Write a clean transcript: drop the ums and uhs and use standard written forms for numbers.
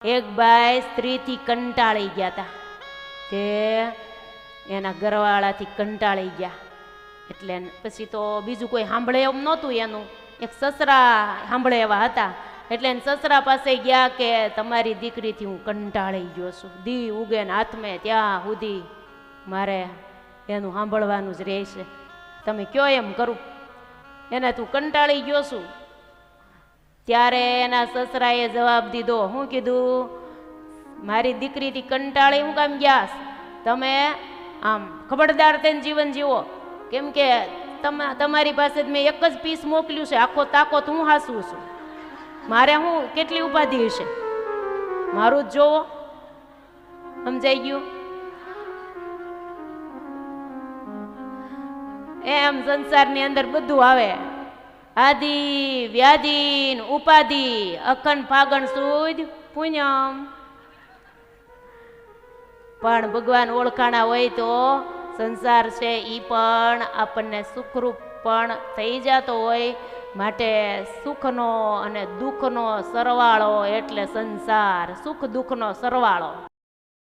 એક ભાઈ સ્ત્રીથી કંટાળી ગયા હતા કે એના ઘરવાળાથી કંટાળી ગયા એટલે પછી તો બીજું કોઈ સાંભળે એમ નહોતું. એનું એક સસરા સાંભળે એવા હતા એટલે એને સસરા પાસે ગયા કે તમારી દીકરીથી હું કંટાળી ગયો છું, દી ઉગે ને હાથમે ત્યાં સુધી મારે એનું સાંભળવાનું જ રહેશે, તમે કયો એમ કરું, એને તું કંટાળી ગયો છું. ત્યારે એના સસરાએ જવાબ દીધો, શું કીધું, મારી દીકરીથી કંટાળી હું કામ ગયા, તમે આમ ખબરદાર થઈને જીવન જીવો, કેમ કે તમારી પાસે મેં એક જ પીસ મોકલ્યું છે, આખો તાકો હું હાસું છું, મારે હું કેટલી ઉપાધિ હશે, મારું જ જોવો. સમજાઈ ગયું? એમ સંસારની અંદર બધું આવે, આદિ વ્યાધિ ઉપાધિ, અખંડ ફાગણ સુદ પૂનમ. પણ ભગવાન ઓળખાણા હોય તો સંસાર છે ઈ પણ આપણને સુખરૂપ પણ થઈ જતો હોય. માટે સુખનો અને દુઃખનો સરવાળો એટલે સંસાર, સુખ દુઃખનો સરવાળો.